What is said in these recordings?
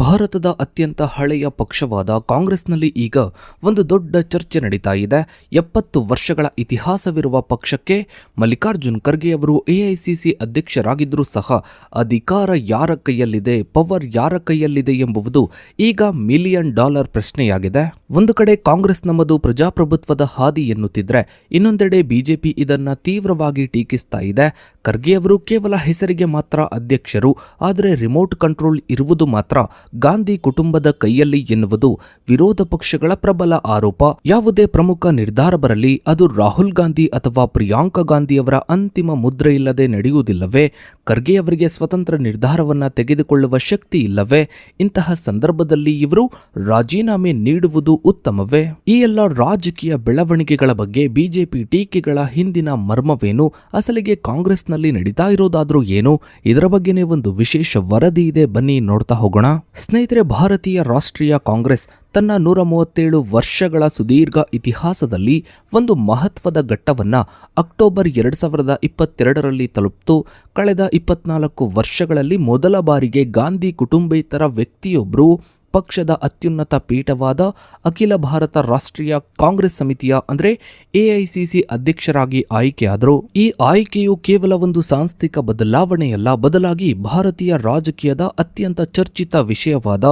ಭಾರತದ ಅತ್ಯಂತ ಹಳೆಯ ಪಕ್ಷವಾದ ಕಾಂಗ್ರೆಸ್ನಲ್ಲಿ ಈಗ ಒಂದು ದೊಡ್ಡ ಚರ್ಚೆ ನಡೀತಾ ಇದೆ. 70 ವರ್ಷಗಳ ಇತಿಹಾಸವಿರುವ ಪಕ್ಷಕ್ಕೆ ಮಲ್ಲಿಕಾರ್ಜುನ್ ಖರ್ಗೆ ಅವರು ಎಐಸಿಸಿ ಅಧ್ಯಕ್ಷರಾಗಿದ್ದರೂ ಸಹ ಅಧಿಕಾರ ಯಾರ ಕೈಯಲ್ಲಿದೆ, ಪವರ್ ಯಾರ ಕೈಯಲ್ಲಿದೆ ಎಂಬುದು ಈಗ $1 ಮಿಲಿಯನ್ ಪ್ರಶ್ನೆಯಾಗಿದೆ. ಒಂದು ಕಡೆ ಕಾಂಗ್ರೆಸ್ ನಮ್ಮದು ಪ್ರಜಾಪ್ರಭುತ್ವದ ಹಾದಿ ಎನ್ನುತ್ತಿದ್ರೆ, ಇನ್ನೊಂದೆಡೆ ಬಿಜೆಪಿ ಇದನ್ನ ತೀವ್ರವಾಗಿ ಟೀಕಿಸ್ತಾ ಇದೆ. ಖರ್ಗೆ ಅವರು ಕೇವಲ ಹೆಸರಿಗೆ ಮಾತ್ರ ಅಧ್ಯಕ್ಷರು, ಆದರೆ ರಿಮೋಟ್ ಕಂಟ್ರೋಲ್ ಇರುವುದು ಮಾತ್ರ ಗಾಂಧಿ ಕುಟುಂಬದ ಕೈಯಲ್ಲಿ ಎನ್ನುವುದು ವಿರೋಧ ಪಕ್ಷಗಳ ಪ್ರಬಲ ಆರೋಪ. ಯಾವುದೇ ಪ್ರಮುಖ ನಿರ್ಧಾರ ಬರಲಿ, ಅದು ರಾಹುಲ್ ಗಾಂಧಿ ಅಥವಾ ಪ್ರಿಯಾಂಕಾ ಗಾಂಧಿಯವರ ಅಂತಿಮ ಮುದ್ರೆ ಇಲ್ಲದೆ ನಡೆಯುವುದಿಲ್ಲವೇ? ಖರ್ಗೆ ಅವರಿಗೆ ಸ್ವತಂತ್ರ ನಿರ್ಧಾರವನ್ನ ತೆಗೆದುಕೊಳ್ಳುವ ಶಕ್ತಿ ಇಲ್ಲವೇ? ಇಂತಹ ಸಂದರ್ಭದಲ್ಲಿ ಇವರು ರಾಜೀನಾಮೆ ನೀಡುವುದು ಉತ್ತಮವೇ? ಈ ಎಲ್ಲ ರಾಜಕೀಯ ಬೆಳವಣಿಗೆಗಳ ಬಗ್ಗೆ ಬಿಜೆಪಿ ಟೀಕೆಗಳ ಹಿಂದಿನ ಮರ್ಮವೇನು? ಅಸಲಿಗೆ ಕಾಂಗ್ರೆಸ್ನಲ್ಲಿ ನಡೀತಾ ಇರೋದಾದ್ರೂ ಏನು? ಇದರ ಬಗ್ಗೆನೇ ಒಂದು ವಿಶೇಷ ವರದಿ ಇದೆ, ಬನ್ನಿ ನೋಡ್ತಾ ಹೋಗೋಣ. ಸ್ನೇಹಿತರೆ, ಭಾರತೀಯ ರಾಷ್ಟ್ರೀಯ ಕಾಂಗ್ರೆಸ್ ತನ್ನ 137 ವರ್ಷಗಳ ಸುದೀರ್ಘ ಇತಿಹಾಸದಲ್ಲಿ ಒಂದು ಮಹತ್ವದ ಘಟ್ಟವನ್ನ ಅಕ್ಟೋಬರ್ 2022ರಲ್ಲಿ ತಲುಪಿತು. ಕಳೆದ 24 ವರ್ಷಗಳಲ್ಲಿ ಮೊದಲ ಬಾರಿಗೆ ಗಾಂಧಿ ಕುಟುಂಬೇತರ ವ್ಯಕ್ತಿಯೊಬ್ಬರು ಪಕ್ಷದ ಅತ್ಯುನ್ನತ ಪೀಠವಾದ ಅಖಿಲ ಭಾರತ ರಾಷ್ಟ್ರೀಯ ಕಾಂಗ್ರೆಸ್ ಸಮಿತಿಯ ಅಂದ್ರೆ ಎಐಸಿಸಿ ಅಧ್ಯಕ್ಷರಾಗಿ ಆಯ್ಕೆಯಾದರು. ಈ ಆಯ್ಕೆಯು ಕೇವಲ ಒಂದು ಸಾಂಸ್ಥಿಕ ಬದಲಾವಣೆಯಲ್ಲ, ಬದಲಾಗಿ ಭಾರತೀಯ ರಾಜಕೀಯದ ಅತ್ಯಂತ ಚರ್ಚಿತ ವಿಷಯವಾದ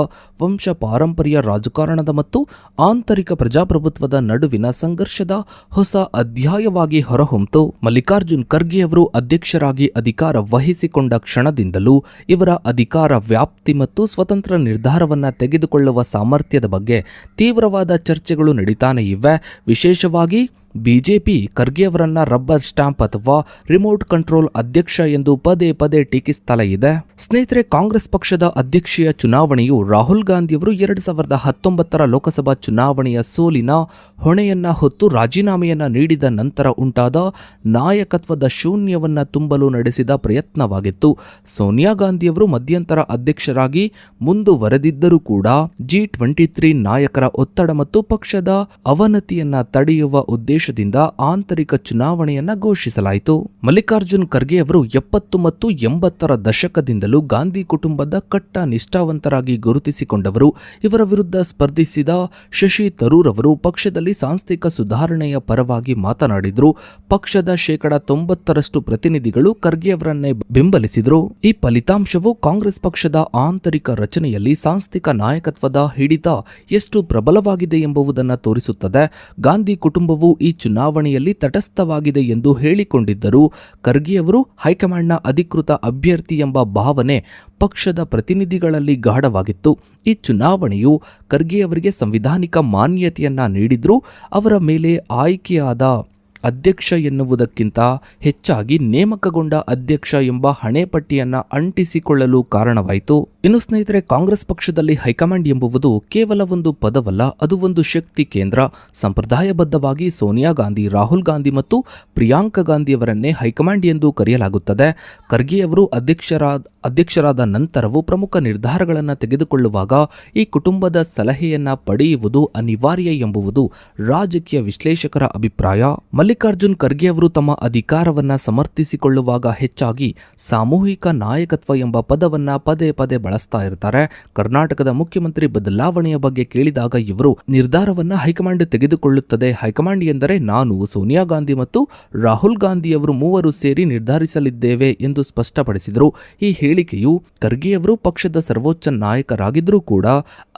ವಂಶ ಪಾರಂಪರ್ಯ ರಾಜಕಾರಣದ ಮತ್ತು ಆಂತರಿಕ ಪ್ರಜಾಪ್ರಭುತ್ವದ ನಡುವಿನ ಸಂಘರ್ಷದ ಹೊಸ ಅಧ್ಯಾಯವಾಗಿ ಹೊರಹೊಮ್ಮಿತು. ಮಲ್ಲಿಕಾರ್ಜುನ್ ಖರ್ಗೆ ಅವರು ಅಧ್ಯಕ್ಷರಾಗಿ ಅಧಿಕಾರ ವಹಿಸಿಕೊಂಡ ಕ್ಷಣದಿಂದಲೂ ಇವರ ಅಧಿಕಾರ ವ್ಯಾಪ್ತಿ ಮತ್ತು ಸ್ವತಂತ್ರ ನಿರ್ಧಾರವನ್ನ ತೆಗೆದುಕೊಳ್ಳುವ ಸಾಮರ್ಥ್ಯದ ಬಗ್ಗೆ ತೀವ್ರವಾದ ಚರ್ಚೆಗಳು ನಡೀತಾನೆ ಇವೆ. ವಿಶೇಷವಾಗಿ ಬಿಜೆಪಿ ಖರ್ಗೆ ಅವರನ್ನ ರಬ್ಬರ್ ಸ್ಟಾಂಪ್ ಅಥವಾ ರಿಮೋಟ್ ಕಂಟ್ರೋಲ್ ಅಧ್ಯಕ್ಷ ಎಂದು ಪದೇ ಪದೇ ಟೀಕಿಸುತ್ತಲೇ ಇದೆ. ಸ್ನೇಹಿತರೆ, ಕಾಂಗ್ರೆಸ್ ಪಕ್ಷದ ಅಧ್ಯಕ್ಷೀಯ ಚುನಾವಣೆಯು ರಾಹುಲ್ ಗಾಂಧಿಯವರು 2019ರ ಲೋಕಸಭಾ ಚುನಾವಣೆಯ ಸೋಲಿನ ಹೊಣೆಯನ್ನ ಹೊತ್ತು ರಾಜೀನಾಮೆಯನ್ನ ನೀಡಿದ ನಂತರ ಉಂಟಾದ ನಾಯಕತ್ವದ ಶೂನ್ಯವನ್ನ ತುಂಬಲು ನಡೆಸಿದ ಪ್ರಯತ್ನವಾಗಿತ್ತು. ಸೋನಿಯಾ ಗಾಂಧಿಯವರು ಮಧ್ಯಂತರ ಅಧ್ಯಕ್ಷರಾಗಿ ಮುಂದುವರೆದಿದ್ದರೂ ಕೂಡ G23 ನಾಯಕರ ಒತ್ತಡ ಮತ್ತು ಪಕ್ಷದ ಅವನತಿಯನ್ನ ತಡೆಯುವ ಉದ್ದೇಶದಿಂದ ಆಂತರಿಕ ಚುನಾವಣೆಯನ್ನ ಘೋಷಿಸಲಾಯಿತು. ಮಲ್ಲಿಕಾರ್ಜುನ್ ಖರ್ಗೆ ಅವರು 70 ಮತ್ತು 80ರ ದಶಕದಿಂದಲೂ ಗಾಂಧಿ ಕುಟುಂಬದ ಕಟ್ಟ ನಿಷ್ಠಾವಂತರಾಗಿ ಗುರುತಿಸಿಕೊಂಡವರು. ಇವರ ವಿರುದ್ಧ ಸ್ಪರ್ಧಿಸಿದ ಶಶಿ ತರೂರ್ ಅವರು ಪಕ್ಷದಲ್ಲಿ ಸಾಂಸ್ಥಿಕ ಸುಧಾರಣೆಯ ಪರವಾಗಿ ಮಾತನಾಡಿದ್ರು. ಪಕ್ಷದ 90% ಪ್ರತಿನಿಧಿಗಳು ಖರ್ಗೆ ಅವರನ್ನೇ ಬೆಂಬಲಿಸಿದರು. ಈ ಫಲಿತಾಂಶವು ಕಾಂಗ್ರೆಸ್ ಪಕ್ಷದ ಆಂತರಿಕ ರಚನೆಯಲ್ಲಿ ಸಾಂಸ್ಥಿಕ ನಾಯಕತ್ವದ ಹಿಡಿತ ಎಷ್ಟು ಪ್ರಬಲವಾಗಿದೆ ಎಂಬುದನ್ನು ತೋರಿಸುತ್ತದೆ. ಗಾಂಧಿ ಕುಟುಂಬವು ಈ ಚುನಾವಣೆಯಲ್ಲಿ ತಟಸ್ಥವಾಗಿದೆ ಎಂದು ಹೇಳಿಕೊಂಡಿದ್ದರು. ಖರ್ಗೆ ಅವರು ಹೈಕಮಾಂಡ್ನ ಅಧಿಕೃತ ಅಭ್ಯರ್ಥಿ ಎಂಬ ಭಾವನೆ ಪಕ್ಷದ ಪ್ರತಿನಿಧಿಗಳಲ್ಲಿ ಗಾಢವಾಗಿತ್ತು. ಈ ಚುನಾವಣೆಯು ಖರ್ಗೆ ಅವರಿಗೆ ಸಂವಿಧಾನಿಕ ಮಾನ್ಯತೆಯನ್ನ ನೀಡಿದ್ರು. ಅವರ ಮೇಲೆ ಆಯ್ಕೆಯಾದ ಅಧ್ಯಕ್ಷ ಎನ್ನುವುದಕ್ಕಿಂತ ಹೆಚ್ಚಾಗಿ ನೇಮಕಗೊಂಡ ಅಧ್ಯಕ್ಷ ಎಂಬ ಹಣೆಪಟ್ಟಿಯನ್ನ ಅಂಟಿಸಿಕೊಳ್ಳಲು ಕಾರಣವಾಯಿತು. ಇನ್ನು ಸ್ನೇಹಿತರೆ, ಕಾಂಗ್ರೆಸ್ ಪಕ್ಷದಲ್ಲಿ ಹೈಕಮಾಂಡ್ ಎಂಬುವುದು ಕೇವಲ ಒಂದು ಪದವಲ್ಲ, ಅದು ಒಂದು ಶಕ್ತಿ ಕೇಂದ್ರ. ಸಂಪ್ರದಾಯಬದ್ಧವಾಗಿ ಸೋನಿಯಾ ಗಾಂಧಿ, ರಾಹುಲ್ ಗಾಂಧಿ ಮತ್ತು ಪ್ರಿಯಾಂಕಾ ಗಾಂಧಿಯವರನ್ನೇ ಹೈಕಮಾಂಡ್ ಎಂದು ಕರೆಯಲಾಗುತ್ತದೆ. ಖರ್ಗೆ ಅವರು ಅಧ್ಯಕ್ಷರಾದ ನಂತರವೂ ಪ್ರಮುಖ ನಿರ್ಧಾರಗಳನ್ನು ತೆಗೆದುಕೊಳ್ಳುವಾಗ ಈ ಕುಟುಂಬದ ಸಲಹೆಯನ್ನ ಪಡೆಯುವುದು ಅನಿವಾರ್ಯ ಎಂಬುದು ರಾಜಕೀಯ ವಿಶ್ಲೇಷಕರ ಅಭಿಪ್ರಾಯ. ಮಲ್ಲಿಕಾರ್ಜುನ್ ಖರ್ಗೆ ಅವರು ತಮ್ಮ ಅಧಿಕಾರವನ್ನ ಸಮರ್ಥಿಸಿಕೊಳ್ಳುವಾಗ ಹೆಚ್ಚಾಗಿ ಸಾಮೂಹಿಕ ನಾಯಕತ್ವ ಎಂಬ ಪದವನ್ನ ಪದೇ ಪದೇ ಬಳಸ್ತಾ ಇರ್ತಾರೆ. ಕರ್ನಾಟಕದ ಮುಖ್ಯಮಂತ್ರಿ ಬದಲಾವಣೆಯ ಬಗ್ಗೆ ಕೇಳಿದಾಗ ಇವರು ನಿರ್ಧಾರವನ್ನ ಹೈಕಮಾಂಡ್ ತೆಗೆದುಕೊಳ್ಳುತ್ತದೆ. ಹೈಕಮಾಂಡ್ ಎಂದರೆ ನಾನು, ಸೋನಿಯಾ ಗಾಂಧಿ ಮತ್ತು ರಾಹುಲ್ ಗಾಂಧಿಯವರು ಮೂವರು ಸೇರಿ ನಿರ್ಧರಿಸಲಿದ್ದೇವೆ ಎಂದು ಸ್ಪಷ್ಟಪಡಿಸಿದರು. ಈ ಹೇಳಿಕೆಯು ಖರ್ಗೆಯವರು ಪಕ್ಷದ ಸರ್ವೋಚ್ಚ ನಾಯಕರಾಗಿದ್ದರೂ ಕೂಡ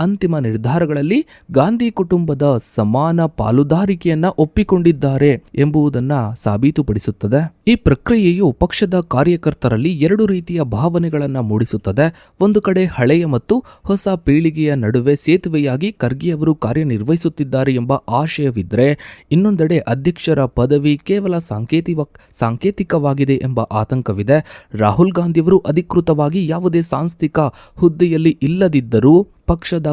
ಅಂತಿಮ ನಿರ್ಧಾರಗಳಲ್ಲಿ ಗಾಂಧಿ ಕುಟುಂಬದ ಸಮಾನ ಪಾಲುದಾರಿಕೆಯನ್ನ ಒಪ್ಪಿಕೊಂಡಿದ್ದಾರೆ ಎಂಬುದನ್ನ ಸಾಬೀತುಪಡಿಸುತ್ತದೆ. ಈ ಪ್ರಕ್ರಿಯೆಯು ಪಕ್ಷದ ಕಾರ್ಯಕರ್ತರಲ್ಲಿ 2 ರೀತಿಯ ಭಾವನೆಗಳನ್ನು ಮೂಡಿಸುತ್ತದೆ. ಒಂದು ಕಡೆ ಹಳೆಯ ಮತ್ತು ಹೊಸ ಪೀಳಿಗೆಯ ನಡುವೆ ಸೇತುವೆಯಾಗಿ ಖರ್ಗೆ ಅವರು ಕಾರ್ಯನಿರ್ವಹಿಸುತ್ತಿದ್ದಾರೆ ಎಂಬ ಆಶಯವಿದ್ದರೆ, ಇನ್ನೊಂದೆಡೆ ಅಧ್ಯಕ್ಷರ ಪದವಿ ಕೇವಲ ಸಾಂಕೇತಿಕವಾಗಿದೆ ಎಂಬ ಆತಂಕವಿದೆ. ರಾಹುಲ್ ಗಾಂಧಿಯವರು ಅಧಿಕೃತವಾಗಿ ಯಾವುದೇ ಸಾಂಸ್ಥಿಕ ಹುದ್ದೆಯಲ್ಲಿ ಇಲ್ಲದಿದ್ದರೂ ಪಕ್ಷದ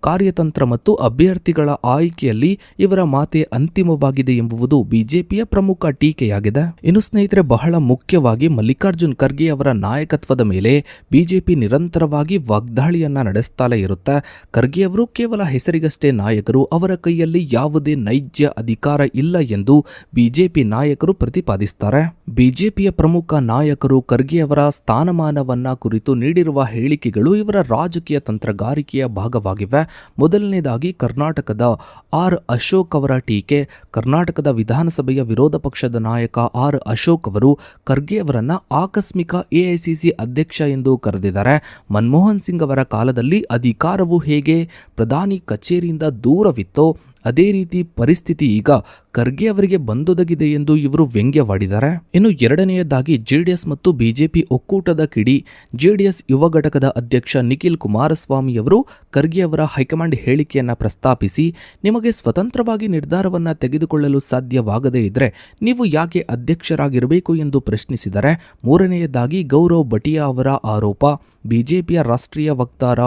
ಕಾರ್ಯತಂತ್ರ ಮತ್ತು ಅಭ್ಯರ್ಥಿಗಳ ಆಯ್ಕೆಯಲ್ಲಿ ಇವರ ಮಾತೆ ಅಂತಿಮವಾಗಿದೆ ಎಂಬುದು ಬಿಜೆಪಿಯ ಪ್ರಮುಖ ಟೀಕೆಯಾಗಿದೆ. ಇನ್ನು ಸ್ನೇಹಿತರೆ, ಬಹಳ ಮುಖ್ಯವಾಗಿ ಮಲ್ಲಿಕಾರ್ಜುನ್ ಖರ್ಗೆ ಅವರ ನಾಯಕತ್ವದ ಮೇಲೆ ಬಿಜೆಪಿ ನಿರಂತರವಾಗಿ ವಾಗ್ದಾಳಿಯನ್ನ ನಡೆಸುತ್ತಲೇ ಇರುತ್ತೆ. ಖರ್ಗೆ ಅವರು ಕೇವಲ ಹೆಸರಿಗಷ್ಟೇ ನಾಯಕರು, ಅವರ ಕೈಯಲ್ಲಿ ಯಾವುದೇ ನೈಜ ಅಧಿಕಾರ ಇಲ್ಲ ಎಂದು ಬಿಜೆಪಿ ನಾಯಕರು ಪ್ರತಿಪಾದಿಸುತ್ತಾರೆ. ಬಿಜೆಪಿಯ ಪ್ರಮುಖ ನಾಯಕರು ಖರ್ಗೆ ಅವರ ಸ್ಥಾನಮಾನವನ್ನ ಕುರಿತು ನೀಡಿರುವ ಹೇಳಿಕೆಗಳು ಇವರ ರಾಜಕೀಯ ತಂತ್ರಗಾರಿಕೆಯ ಭಾಗವಾಗಿವೆ. ಮೊದಲನೇದಾಗಿ ಕರ್ನಾಟಕದ ಆರ್ ಅಶೋಕ್ ಅವರ ಟೀಕೆ. ಕರ್ನಾಟಕದ ವಿಧಾನಸಭೆಯ ವಿರೋಧ ಪಕ್ಷದ ನಾಯಕ ಆರ್ ಅಶೋಕ್ ಅವರು ಖರ್ಗೆ ಅವರನ್ನ ಆಕಸ್ಮಿಕ ಎಐಸಿಸಿ ಅಧ್ಯಕ್ಷ ಎಂದು ಕರೆದಿದ್ದಾರೆ. ಮನಮೋಹನ್ ಸಿಂಗ್ ಅವರ ಕಾಲದಲ್ಲಿ ಅಧಿಕಾರವು ಹೇಗೆ ಪ್ರಧಾನಿ ಕಚೇರಿಯಿಂದ ದೂರವಿತ್ತೋ ಅದೇ ರೀತಿ ಪರಿಸ್ಥಿತಿ ಈಗ ಖರ್ಗೆ ಅವರಿಗೆ ಬಂದೊದಗಿದೆ ಎಂದು ಇವರು ವ್ಯಂಗ್ಯವಾಡಿದ್ದಾರೆ. ಇನ್ನು ಎರಡನೆಯದಾಗಿ ಜೆಡಿಎಸ್ ಮತ್ತು ಬಿಜೆಪಿ ಒಕ್ಕೂಟದ ಕಿಡಿ. ಜೆಡಿಎಸ್ ಯುವ ಘಟಕದ ಅಧ್ಯಕ್ಷ ನಿಖಿಲ್ ಕುಮಾರಸ್ವಾಮಿ ಅವರು ಖರ್ಗೆ ಅವರ ಹೈಕಮಾಂಡ್ ಹೇಳಿಕೆಯನ್ನು ಪ್ರಸ್ತಾಪಿಸಿ, ನಿಮಗೆ ಸ್ವತಂತ್ರವಾಗಿ ನಿರ್ಧಾರವನ್ನು ತೆಗೆದುಕೊಳ್ಳಲು ಸಾಧ್ಯವಾಗದೇ ಇದ್ರೆ ನೀವು ಯಾಕೆ ಅಧ್ಯಕ್ಷರಾಗಿರಬೇಕು ಎಂದು ಪ್ರಶ್ನಿಸಿದ್ದಾರೆ. ಮೂರನೆಯದಾಗಿ ಗೌರವ್ ಬಟಿಯಾ ಅವರ ಆರೋಪ. ಬಿಜೆಪಿಯ ರಾಷ್ಟ್ರೀಯ ವಕ್ತಾರ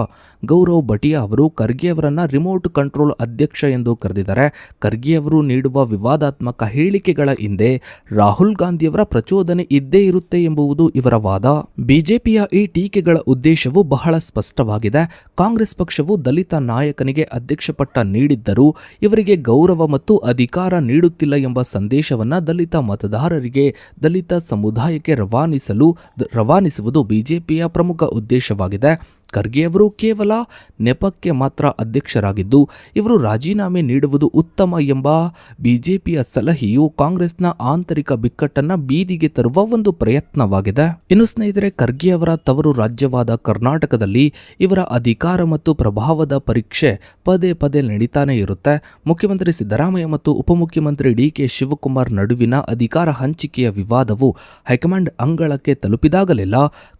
ಗೌರವ್ ಬಟಿಯಾ ಅವರು ಖರ್ಗೆ ಅವರನ್ನ ರಿಮೋಟ್ ಕಂಟ್ರೋಲ್ ಅಧ್ಯಕ್ಷ ಎಂದು ಕರೆದಿದ್ದಾರೆ. ಖರ್ಗೆ ಅವರು ನೀಡುವ ವಿವಾದಾತ್ಮಕ ಹೇಳಿಕೆಗಳ ಹಿಂದೆ ರಾಹುಲ್ ಗಾಂಧಿಯವರ ಪ್ರಚೋದನೆ ಇದ್ದೇ ಇರುತ್ತೆ ಎಂಬುದು ಇವರ ವಾದ. ಬಿಜೆಪಿಯ ಈ ಟೀಕೆಗಳ ಉದ್ದೇಶವು ಬಹಳ ಸ್ಪಷ್ಟವಾಗಿದೆ. ಕಾಂಗ್ರೆಸ್ ಪಕ್ಷವು ದಲಿತ ನಾಯಕನಿಗೆ ಅಧ್ಯಕ್ಷ ಪಟ್ಟ ನೀಡಿದ್ದರೂ ಇವರಿಗೆ ಗೌರವ ಮತ್ತು ಅಧಿಕಾರ ನೀಡುತ್ತಿಲ್ಲ ಎಂಬ ಸಂದೇಶವನ್ನ ದಲಿತ ಮತದಾರರಿಗೆ, ದಲಿತ ಸಮುದಾಯಕ್ಕೆ ರವಾನಿಸುವುದು ಬಿಜೆಪಿಯ ಪ್ರಮುಖ ಉದ್ದೇಶವಾಗಿದೆ. ಖರ್ಗೆ ಅವರು ಕೇವಲ ನೆಪಕ್ಕೆ ಮಾತ್ರ ಅಧ್ಯಕ್ಷರಾಗಿದ್ದು ಇವರು ರಾಜೀನಾಮೆ ನೀಡುವುದು ಉತ್ತಮ ಎಂಬ ಬಿಜೆಪಿಯ ಸಲಹೆಯು ಕಾಂಗ್ರೆಸ್ನ ಆಂತರಿಕ ಬಿಕ್ಕಟ್ಟನ್ನು ಬೀದಿಗೆ ತರುವ ಒಂದು ಪ್ರಯತ್ನವಾಗಿದೆ. ಇನ್ನು ಸ್ನೇಹಿತರೆ, ಖರ್ಗೆ ಅವರ ತವರು ರಾಜ್ಯವಾದ ಕರ್ನಾಟಕದಲ್ಲಿ ಇವರ ಅಧಿಕಾರ ಮತ್ತು ಪ್ರಭಾವದ ಪರೀಕ್ಷೆ ಪದೇ ಪದೇ ನಡೀತಾನೆ ಇರುತ್ತೆ. ಮುಖ್ಯಮಂತ್ರಿ ಸಿದ್ದರಾಮಯ್ಯ ಮತ್ತು ಉಪಮುಖ್ಯಮಂತ್ರಿ ಡಿಕೆ ಶಿವಕುಮಾರ್ ನಡುವಿನ ಅಧಿಕಾರ ಹಂಚಿಕೆಯ ವಿವಾದವು ಹೈಕಮಾಂಡ್ ಅಂಗಳಕ್ಕೆ ತಲುಪಿದಾಗಲೆಲ್ಲ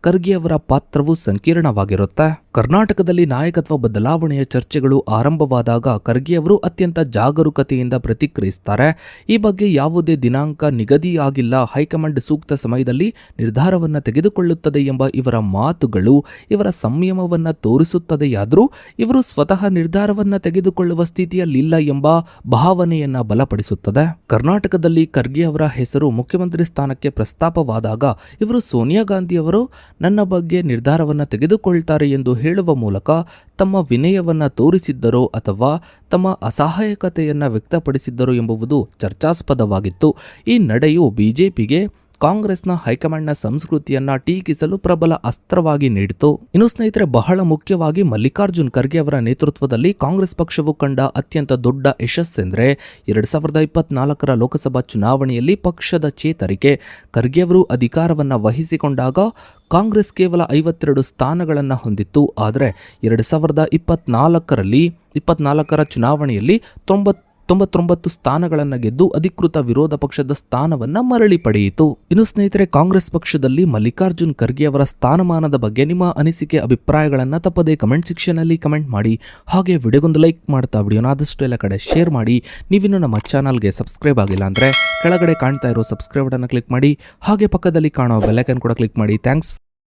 ಖರ್ಗೆ ಅವರ ಪಾತ್ರವು ಸಂಕೀರ್ಣವಾಗಿರುತ್ತೆ. ಕರ್ನಾಟಕದಲ್ಲಿ ನಾಯಕತ್ವ ಬದಲಾವಣೆಯ ಚರ್ಚೆಗಳು ಆರಂಭವಾದಾಗ ಖರ್ಗೆ ಅವರು ಅತ್ಯಂತ ಜಾಗರೂಕತೆಯಿಂದ ಪ್ರತಿಕ್ರಿಯಿಸುತ್ತಾರೆ. ಈ ಬಗ್ಗೆ ಯಾವುದೇ ದಿನಾಂಕ ನಿಗದಿಯಾಗಿಲ್ಲ, ಹೈಕಮಾಂಡ್ ಸೂಕ್ತ ಸಮಯದಲ್ಲಿ ನಿರ್ಧಾರವನ್ನು ತೆಗೆದುಕೊಳ್ಳುತ್ತದೆ ಎಂಬ ಇವರ ಮಾತುಗಳು ಇವರ ಸಂಯಮವನ್ನು ತೋರಿಸುತ್ತದೆಯಾದರೂ ಇವರು ಸ್ವತಃ ನಿರ್ಧಾರವನ್ನು ತೆಗೆದುಕೊಳ್ಳುವ ಸ್ಥಿತಿಯಲ್ಲಿಲ್ಲ ಎಂಬ ಭಾವನೆಯನ್ನ ಬಲಪಡಿಸುತ್ತದೆ. ಕರ್ನಾಟಕದಲ್ಲಿ ಖರ್ಗೆ ಅವರ ಹೆಸರು ಮುಖ್ಯಮಂತ್ರಿ ಸ್ಥಾನಕ್ಕೆ ಪ್ರಸ್ತಾಪವಾದಾಗ ಇವರು ಸೋನಿಯಾ ಗಾಂಧಿ ಅವರು ನನ್ನ ಬಗ್ಗೆ ನಿರ್ಧಾರವನ್ನು ತೆಗೆದುಕೊಳ್ತಾರೆ ಎಂದು ಹೇಳುವ ಮೂಲಕ ತಮ್ಮ ವಿನಯವನ್ನು ತೋರಿಸಿದ್ದರೋ ಅಥವಾ ತಮ್ಮ ಅಸಹಾಯಕತೆಯನ್ನು ವ್ಯಕ್ತಪಡಿಸಿದ್ದರೋ ಎಂಬುದು ಚರ್ಚಾಸ್ಪದವಾಗಿತ್ತು. ಈ ನಡೆಯು ಬಿಜೆಪಿಗೆ ಕಾಂಗ್ರೆಸ್ನ ಹೈಕಮಾಂಡ್ನ ಸಂಸ್ಕೃತಿಯನ್ನ ಟೀಕಿಸಲು ಪ್ರಬಲ ಅಸ್ತ್ರವಾಗಿ ನೀಡಿತು. ಇನ್ನು ಸ್ನೇಹಿತರೆ, ಬಹಳ ಮುಖ್ಯವಾಗಿ ಮಲ್ಲಿಕಾರ್ಜುನ್ ಖರ್ಗೆ ಅವರ ನೇತೃತ್ವದಲ್ಲಿ ಕಾಂಗ್ರೆಸ್ ಪಕ್ಷವು ಕಂಡ ಅತ್ಯಂತ ದೊಡ್ಡ ಯಶಸ್ಸೆಂದರೆ 2024ರ ಲೋಕಸಭಾ ಚುನಾವಣೆಯಲ್ಲಿ ಪಕ್ಷದ ಚೇತರಿಕೆ. ಖರ್ಗೆ ಅವರು ಅಧಿಕಾರವನ್ನು ವಹಿಸಿಕೊಂಡಾಗ ಕಾಂಗ್ರೆಸ್ ಕೇವಲ 52 ಸ್ಥಾನಗಳನ್ನು ಹೊಂದಿತ್ತು. ಆದರೆ 2024ರ ಚುನಾವಣೆಯಲ್ಲಿ 99 ಸ್ಥಾನಗಳನ್ನು ಗೆದ್ದು ಅಧಿಕೃತ ವಿರೋಧ ಪಕ್ಷದ ಸ್ಥಾನವನ್ನು ಮರಳಿ ಪಡೆಯಿತು. ಇನ್ನು ಸ್ನೇಹಿತರೆ, ಕಾಂಗ್ರೆಸ್ ಪಕ್ಷದಲ್ಲಿ ಮಲ್ಲಿಕಾರ್ಜುನ್ ಖರ್ಗೆ ಅವರ ಸ್ಥಾನಮಾನದ ಬಗ್ಗೆ ನಿಮ್ಮ ಅನಿಸಿಕೆ ಅಭಿಪ್ರಾಯಗಳನ್ನು ತಪ್ಪದೆ ಕಮೆಂಟ್ ಸೆಕ್ಷನ್ ಅಲ್ಲಿ ಕಮೆಂಟ್ ಮಾಡಿ. ಹಾಗೆ ವಿಡಿಯೋಗೊಂದು ಲೈಕ್ ಮಾಡ್ತಾ ವಿಡಿಯೋನ ಆದಷ್ಟು ಎಲ್ಲ ಕಡೆ ಶೇರ್ ಮಾಡಿ. ನೀವಿನ್ನು ನಮ್ಮ ಚಾನಲ್ಗೆ ಸಬ್ಸ್ಕ್ರೈಬ್ ಆಗಿಲ್ಲ ಅಂದ್ರೆ ಕೆಳಗಡೆ ಕಾಣ್ತಾ ಇರೋ ಸಬ್ಸ್ಕ್ರೈಬ್ ಬಟನ್ ಕ್ಲಿಕ್ ಮಾಡಿ. ಹಾಗೆ ಪಕ್ಕದಲ್ಲಿ ಕಾಣೋ ಬೆಲ್ ಐಕಾನ್ ಕೂಡ ಕ್ಲಿಕ್ ಮಾಡಿ. ಥ್ಯಾಂಕ್ಸ್.